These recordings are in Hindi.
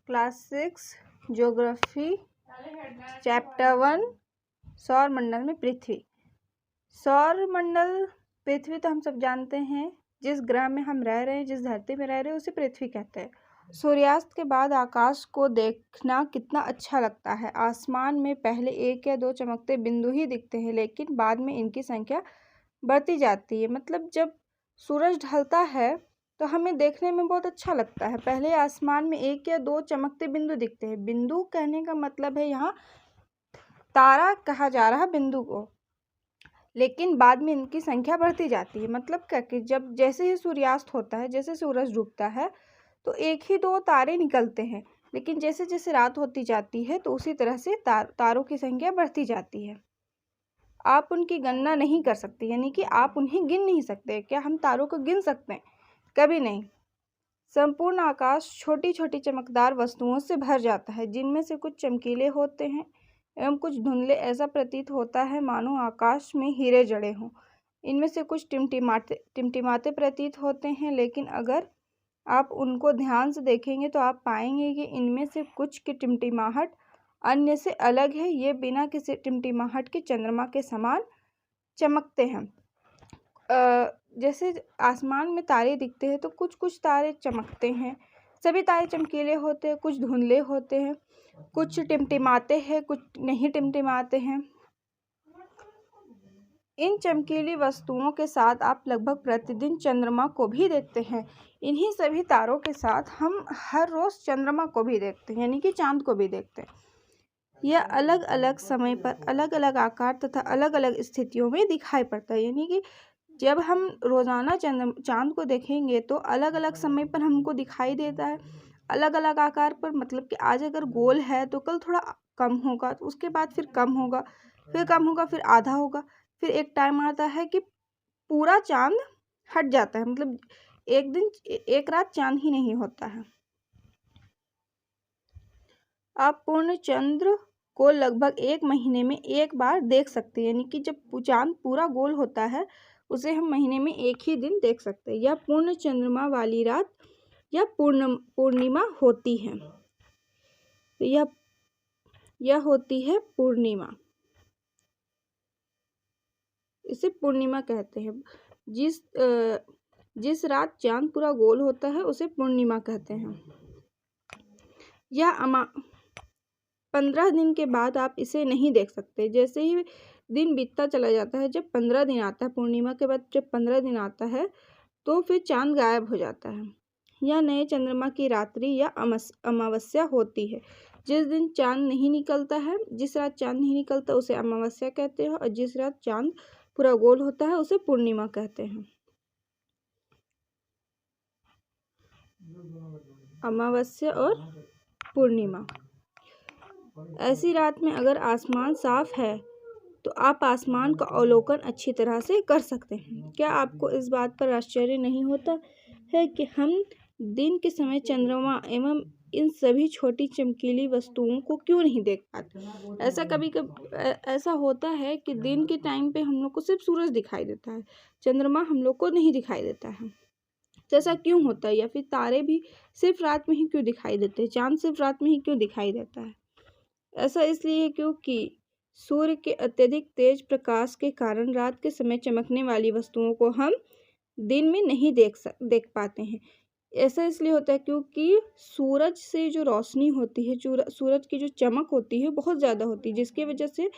क्लास 6 ज्योग्राफी चैप्टर 1 सौर मंडल में पृथ्वी। सौर मंडल पृथ्वी तो हम सब जानते हैं, जिस ग्रह में हम रह रहे हैं, जिस धरती में रह रहे हैं उसे पृथ्वी कहते हैं। सूर्यास्त के बाद आकाश को देखना कितना अच्छा लगता है। आसमान में पहले 1 या 2 चमकते बिंदु ही दिखते हैं, लेकिन बाद में इनकी संख्या बढ़ती जाती है। मतलब जब सूरज ढलता है तो हमें देखने में बहुत अच्छा लगता है। पहले आसमान में 1 या 2 चमकते बिंदु दिखते हैं। बिंदु कहने का मतलब है यहाँ तारा कहा जा रहा है बिंदु को, लेकिन बाद में इनकी संख्या बढ़ती जाती है। मतलब क्या कि जब जैसे ही सूर्यास्त होता है, जैसे सूरज डूबता है तो 1 ही 2 तारे निकलते हैं, लेकिन जैसे जैसे रात होती जाती है तो उसी तरह से तारों की संख्या बढ़ती जाती है। आप उनकी गणना नहीं कर सकते, यानी कि आप उन्हें गिन नहीं सकते। क्या हम तारों को गिन सकते हैं? कभी नहीं। संपूर्ण आकाश छोटी छोटी चमकदार वस्तुओं से भर जाता है, जिनमें से कुछ चमकीले होते हैं एवं कुछ धुंधले। ऐसा प्रतीत होता है मानो आकाश में हीरे जड़े हों। इनमें से कुछ टिमटिमाते प्रतीत होते हैं, लेकिन अगर आप उनको ध्यान से देखेंगे तो आप पाएंगे कि इनमें से कुछ की टिमटिमाहट अन्य से अलग है। ये बिना किसी टिमटिमाहट के चंद्रमा के समान चमकते हैं। जैसे आसमान में तारे दिखते हैं तो कुछ कुछ तारे चमकते हैं। सभी तारे चमकीले होते हैं, कुछ धुंधले होते हैं, कुछ टिमटिमाते हैं, कुछ नहीं टिमटिमाते हैं। इन चमकीली वस्तुओं के साथ आप लगभग प्रतिदिन चंद्रमा को भी देखते हैं। इन्हीं सभी तारों के साथ हम हर रोज़ चंद्रमा को भी देखते हैं, यानी कि चांद को भी देखते हैं। यह अलग अलग समय पर अलग अलग आकार तथा अलग अलग स्थितियों में दिखाई पड़ता है। यानी कि जब हम रोज़ाना चांद को देखेंगे तो अलग अलग समय पर हमको दिखाई देता है, अलग अलग आकार पर। मतलब कि आज अगर गोल है तो कल थोड़ा कम होगा, तो उसके बाद फिर कम होगा, फिर कम होगा, फिर आधा होगा, फिर एक टाइम आता है कि पूरा चांद हट जाता है। मतलब एक दिन एक रात चांद ही नहीं होता है। आप पूर्ण चंद्र को लगभग 1 महीने में एक बार देख सकते हैं, यानी कि जब चांद पूरा गोल होता है उसे हम महीने में एक ही दिन देख सकते हैं। यह पूर्ण चंद्रमा वाली रात या पूर्णिमा होती है। तो यह होती है पूर्णिमा, इसे पूर्णिमा कहते हैं। जिस रात चांद पूरा गोल होता है उसे पूर्णिमा कहते हैं। यह 15 दिन के बाद आप इसे नहीं देख सकते। जैसे ही दिन बीतता चला जाता है, जब 15 दिन आता है, पूर्णिमा के बाद जब 15 दिन आता है तो फिर चांद गायब हो जाता है। यह नए चंद्रमा की रात्रि या अमावस्या होती है। जिस दिन चांद नहीं निकलता है, जिस रात चांद नहीं निकलता उसे अमावस्या कहते हैं, और जिस रात चांद पूरा गोल होता है उसे पूर्णिमा कहते हैं। अमावस्या और पूर्णिमा। ऐसी रात में अगर आसमान साफ है तो आप आसमान का अवलोकन अच्छी तरह से कर सकते हैं। क्या आपको इस बात पर आश्चर्य नहीं होता है कि हम दिन के समय चंद्रमा एवं इन सभी छोटी चमकीली वस्तुओं को क्यों नहीं देख पाते? ऐसा कभी ऐसा होता है कि दिन के टाइम पे हम लोग को सिर्फ सूरज दिखाई देता है, चंद्रमा हम लोग को नहीं दिखाई देता है। जैसा क्यों होता है? या फिर तारे भी सिर्फ रात में ही क्यों दिखाई देते हैं, चांद सिर्फ रात में ही क्यों दिखाई देता है? ऐसा इसलिए है क्योंकि सूर्य के अत्यधिक तेज प्रकाश के कारण रात के समय चमकने वाली वस्तुओं को हम दिन में नहीं देख पाते हैं। ऐसा इसलिए होता है क्योंकि सूरज से जो रोशनी होती है, सूरज की जो चमक होती है बहुत ज़्यादा होती है, जिसकी वजह से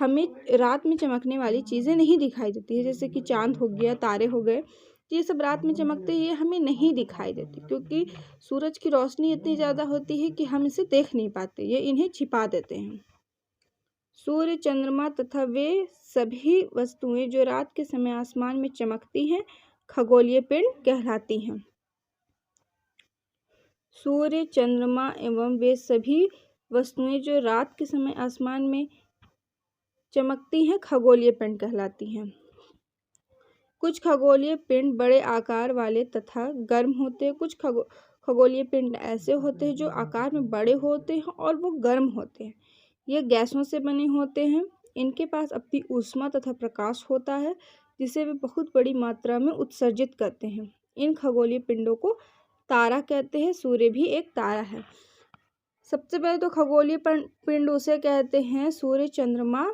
हमें रात में चमकने वाली चीज़ें नहीं दिखाई देती है। जैसे कि चांद हो गया, तारे हो गए, ये सब रात में चमकते ही हमें नहीं दिखाई देती, क्योंकि सूरज की रोशनी इतनी ज़्यादा होती है कि हम इसे देख नहीं पाते, ये इन्हें छिपा देते हैं। सूर्य, चंद्रमा तथा वे सभी वस्तुएं जो रात के समय आसमान में चमकती हैं खगोलीय पिंड कहलाती हैं। सूर्य, चंद्रमा एवं वे सभी वस्तुएं जो रात के समय आसमान में चमकती हैं खगोलीय पिंड कहलाती हैं। कुछ खगोलीय पिंड बड़े आकार वाले तथा गर्म होते हैं। कुछ खगोलीय पिंड ऐसे होते हैं जो आकार में बड़े होते हैं और वो गर्म होते हैं। ये गैसों से बने होते हैं। इनके पास अपनी ऊष्मा तथा प्रकाश होता है, जिसे वे बहुत बड़ी मात्रा में उत्सर्जित करते हैं। इन खगोलीय पिंडों को तारा कहते हैं। सूर्य भी एक तारा है। सबसे पहले तो खगोलीय पिंड उसे कहते हैं सूर्य, चंद्रमा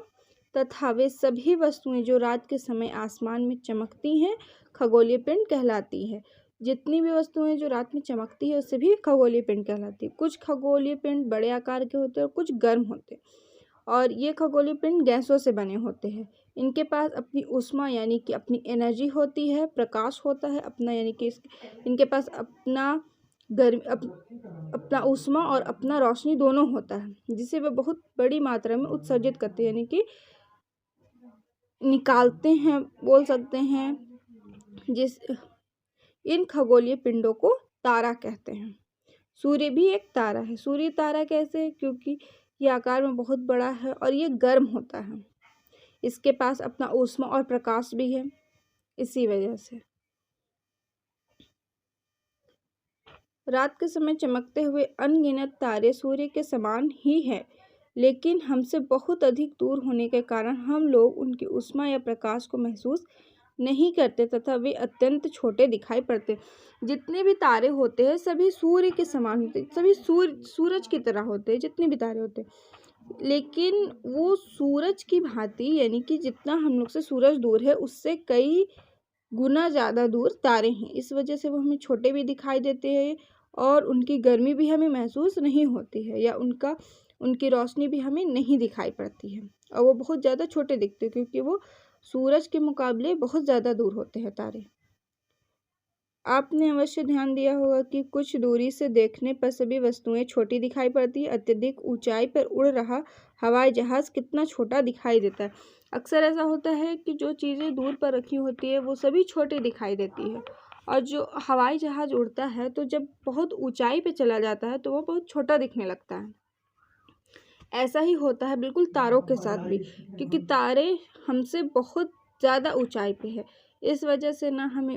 तथा वे सभी वस्तुएं जो रात के समय आसमान में चमकती हैं खगोलीय पिंड कहलाती है। जितनी भी वस्तुएं जो रात में चमकती है उससे भी खगोलीय पिंड कहलाती है। कुछ खगोलीय पिंड बड़े आकार के होते हैं और कुछ गर्म होते हैं, और ये खगोलीय पिंड गैसों से बने होते हैं। इनके पास अपनी ऊष्मा यानी कि अपनी एनर्जी होती है, प्रकाश होता है अपना, यानी कि इनके पास अपना अपना ऊष्मा और अपना रोशनी दोनों होता है, जिसे वे बहुत बड़ी मात्रा में उत्सर्जित करते हैं, यानी कि निकालते हैं बोल सकते हैं। इन खगोलीय पिंडों को तारा कहते हैं। सूर्य भी एक तारा है। सूर्य तारा कैसे है? क्योंकि ये आकार में बहुत बड़ा है और ये गर्म होता है। इसके पास अपना ऊष्मा और प्रकाश भी है, इसी वजह से। रात के समय चमकते हुए अनगिनत तारे सूर्य के समान ही हैं, लेकिन हमसे बहुत अधिक दूर होने के कारण हम लोग उनकी ऊष्मा या प्रकाश को महसूस नहीं करते तथा वे अत्यंत छोटे दिखाई पड़ते। जितने भी तारे होते हैं सभी सूर्य के समान होते हैं, सभी सूरज की तरह होते हैं, जितने भी तारे होते हैं, लेकिन वो सूरज की भांति, यानी कि जितना हम लोग से सूरज दूर है उससे कई गुना ज़्यादा दूर तारे हैं। इस वजह से वो हमें छोटे भी दिखाई देते हैं और उनकी गर्मी भी हमें महसूस नहीं होती है, या उनकी रोशनी भी हमें नहीं दिखाई पड़ती है, और वो बहुत ज़्यादा छोटे दिखते हैं क्योंकि वो सूरज के मुकाबले बहुत ज़्यादा दूर होते हैं तारे। आपने अवश्य ध्यान दिया होगा कि कुछ दूरी से देखने पर सभी वस्तुएं छोटी दिखाई पड़ती है। अत्यधिक ऊंचाई पर उड़ रहा हवाई जहाज कितना छोटा दिखाई देता है। अक्सर ऐसा होता है कि जो चीज़ें दूर पर रखी होती है वो सभी छोटी दिखाई देती है, और जो हवाई जहाज उड़ता है तो जब बहुत ऊंचाई पे चला जाता है तो वो बहुत छोटा दिखने लगता है। ऐसा ही होता है बिल्कुल तारों के साथ भी, क्योंकि तारे हमसे बहुत ज़्यादा ऊंचाई पे है। इस वजह से ना हमें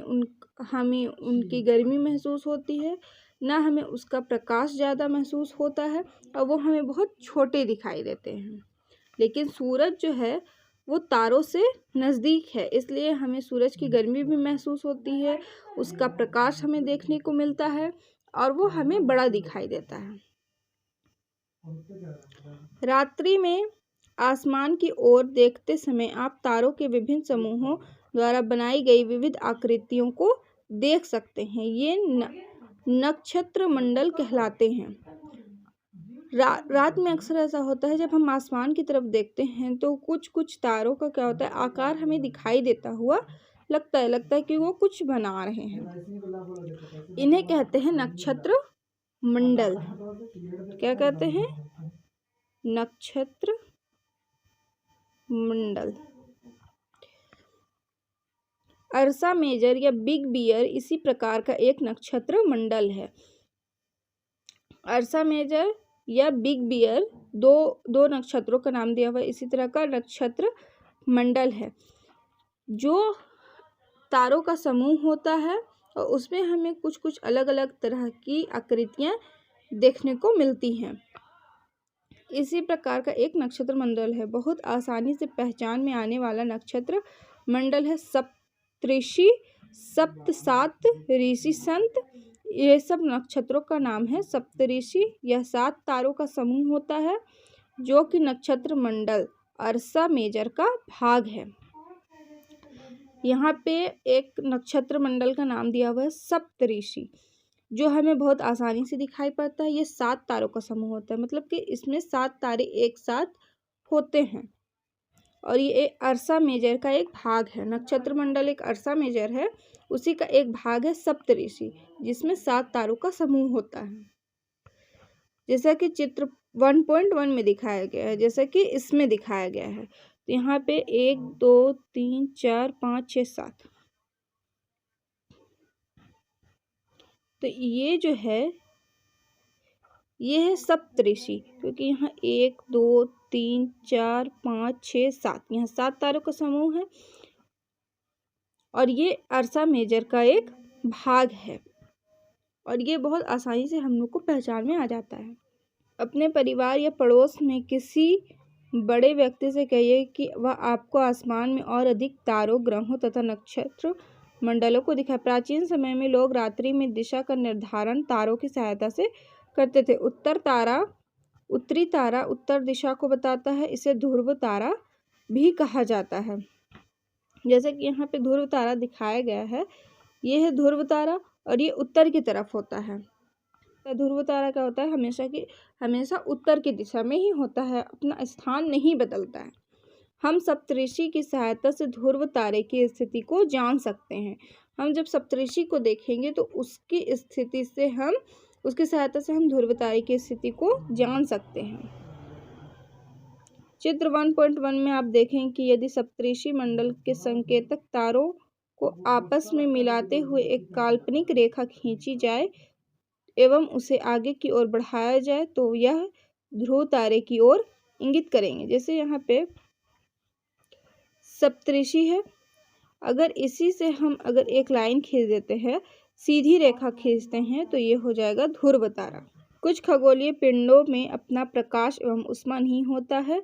उनकी गर्मी महसूस होती है, ना हमें उसका प्रकाश ज़्यादा महसूस होता है, और वो हमें बहुत छोटे दिखाई देते हैं। लेकिन सूरज जो है वो तारों से नज़दीक है, इसलिए हमें सूरज की गर्मी भी महसूस होती है, उसका प्रकाश हमें देखने को मिलता है और वो हमें बड़ा दिखाई देता है। रात्रि में आसमान की ओर देखते समय आप तारों के विभिन्न समूहों द्वारा बनाई गई विविध आकृतियों को देख सकते हैं। ये नक्षत्र मंडल कहलाते हैं। रात में अक्सर ऐसा होता है जब हम आसमान की तरफ देखते हैं तो कुछ तारों का क्या होता है, आकार हमें दिखाई देता हुआ लगता है कि वो कुछ बना रहे हैं। इन्हें कहते हैं नक्षत्र मंडल। क्या कहते हैं? नक्षत्र मंडल। अर्सा मेजर या बिग बियर इसी प्रकार का एक नक्षत्र मंडल है। अर्सा मेजर या बिग बियर दो नक्षत्रों का नाम दिया हुआ इसी तरह का नक्षत्र मंडल है, जो तारों का समूह होता है और उसमें हमें कुछ अलग अलग तरह की आकृतियां देखने को मिलती हैं। इसी प्रकार का एक नक्षत्र मंडल है। बहुत आसानी से पहचान में आने वाला नक्षत्र मंडल है सप्तऋषि, सप्त, सात ऋषि, संत, ये सब नक्षत्रों का नाम है। सप्तऋषि यह 7 तारों का समूह होता है जो कि नक्षत्र मंडल अर्सा मेजर का भाग है। यहाँ पे एक नक्षत्र मंडल का नाम दिया हुआ है सप्तऋषि, जो हमें बहुत आसानी से दिखाई पड़ता है। ये 7 तारों का समूह होता है, मतलब कि इसमें 7 तारे एक साथ होते हैं, और ये अर्सा मेजर का एक भाग है। नक्षत्र मंडल एक अर्सा मेजर है, उसी का एक भाग है सप्तऋषि, जिसमें 7 तारों का समूह होता है, जैसा कि चित्र 1.1 में दिखाया गया है, जैसा कि इसमें दिखाया गया है। तो यहाँ पे 1 2 3 4 5 6 7, तो ये जो है ये है सप्तऋषि, क्योंकि यहाँ 1 2 3 4 5 6 7, यहाँ 7 तारों का समूह है, और ये अर्सा मेजर का एक भाग है, और ये बहुत आसानी से हम लोग को पहचान में आ जाता है। अपने परिवार या पड़ोस में किसी बड़े व्यक्ति से कहिए कि वह आपको आसमान में और अधिक तारों, ग्रहों तथा नक्षत्र मंडलों को दिखाए। प्राचीन समय में लोग रात्रि में दिशा का निर्धारण तारों की सहायता से करते थे। उत्तर तारा उत्तरी तारा उत्तर दिशा को बताता है, इसे ध्रुव तारा भी कहा जाता है। जैसे कि यहाँ पे ध्रुव तारा दिखाया गया है, ये है ध्रुव तारा और ये उत्तर की तरफ होता है। तो ध्रुव तारा क्या होता है, हमेशा उत्तर की दिशा में ही होता है, अपना स्थान नहीं बदलता है। हम सप्तऋषि की सहायता से ध्रुव तारे की स्थिति को जान सकते हैं। हम जब सप्तऋषि को देखेंगे तो उसकी सहायता से हम ध्रुव तारे की स्थिति को जान सकते हैं। चित्र 1.1 में आप देखें कि यदि सप्तऋषि मंडल के संकेतक तारों को आपस में मिलाते हुए एक काल्पनिक रेखा खींची जाए एवं उसे आगे की ओर बढ़ाया जाए तो यह ध्रुव तारे की ओर इंगित करेंगे। जैसे यहाँ पे सप्तऋषि है, अगर इसी से हम अगर एक लाइन खींच देते हैं, सीधी रेखा खींचते हैं तो ये हो जाएगा ध्रुव तारा। कुछ खगोलीय पिंडों में अपना प्रकाश एवं उष्मा नहीं होता है,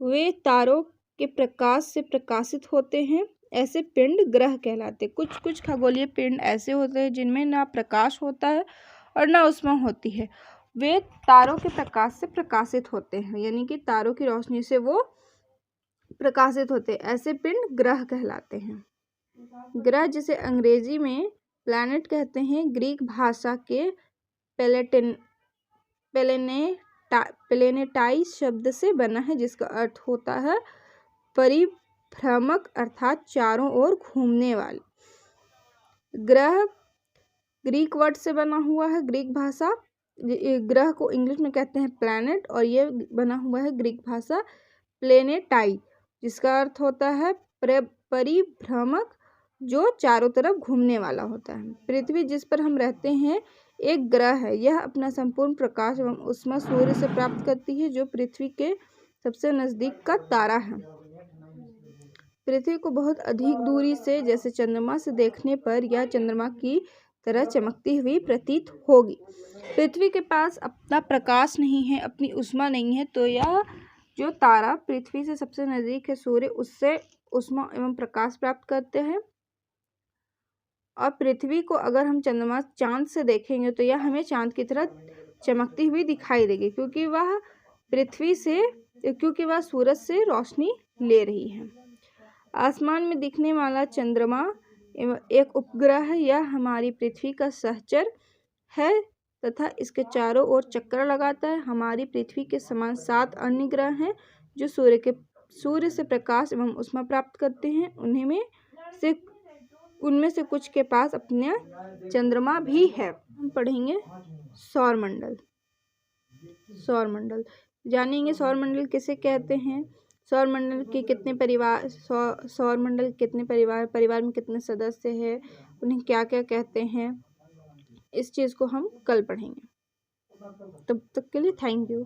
वे तारों के प्रकाश से प्रकाशित होते हैं, ऐसे पिंड ग्रह कहलाते। कुछ खगोलीय पिंड ऐसे होते हैं जिनमें ना प्रकाश होता है और ना उष्मा होती है, वे तारों के प्रकाश से प्रकाशित होते हैं, यानी कि तारों की रोशनी से वो प्रकाशित होते हैं, ऐसे पिंड ग्रह कहलाते हैं। ग्रह जिसे अंग्रेजी में प्लैनेट कहते हैं, ग्रीक भाषा के प्लेनेटाई शब्द से बना है, जिसका अर्थ होता है परिभ्रमक अर्थात चारों ओर घूमने वाले। ग्रह ग्रीक वर्ड से बना हुआ है, ग्रीक भाषा ग्रह को इंग्लिश में कहते हैं प्लैनेट और ये बना हुआ है ग्रीक भाषा प्लेनेटाई, जिसका अर्थ होता है परिभ्रमक, जो चारों तरफ घूमने वाला होता है। पृथ्वी जिस पर हम रहते हैं एक ग्रह है, यह अपना संपूर्ण प्रकाश एवं उष्मा सूर्य से प्राप्त करती है, जो पृथ्वी के सबसे नजदीक का तारा है। पृथ्वी को बहुत अधिक दूरी से जैसे चंद्रमा से देखने पर यह चंद्रमा की तरह चमकती हुई प्रतीत होगी। पृथ्वी के पास अपना प्रकाश नहीं है, अपनी उष्मा नहीं है, तो यह जो तारा पृथ्वी से सबसे नजदीक है सूर्य, उससे उष्मा एवं प्रकाश प्राप्त करते हैं। और पृथ्वी को अगर हम चंद्रमा चांद से देखेंगे तो यह हमें चांद की तरह चमकती हुई दिखाई देगी, क्योंकि वह सूरज से रोशनी ले रही है। आसमान में दिखने वाला चंद्रमा एक उपग्रह है, यह हमारी पृथ्वी का सहचर है तथा इसके चारों ओर चक्कर लगाता है। हमारी पृथ्वी के समान 7 अन्य ग्रह हैं जो सूर्य से प्रकाश एवं उष्मा प्राप्त करते हैं। उनमें से कुछ के पास अपना चंद्रमा भी है। हम पढ़ेंगे सौरमंडल। जानेंगे सौरमंडल किसे कहते हैं, सौरमंडल के कितने परिवार परिवार में कितने सदस्य हैं, उन्हें क्या क्या कहते हैं, इस चीज़ को हम कल पढ़ेंगे। तब तक के लिए थैंक यू।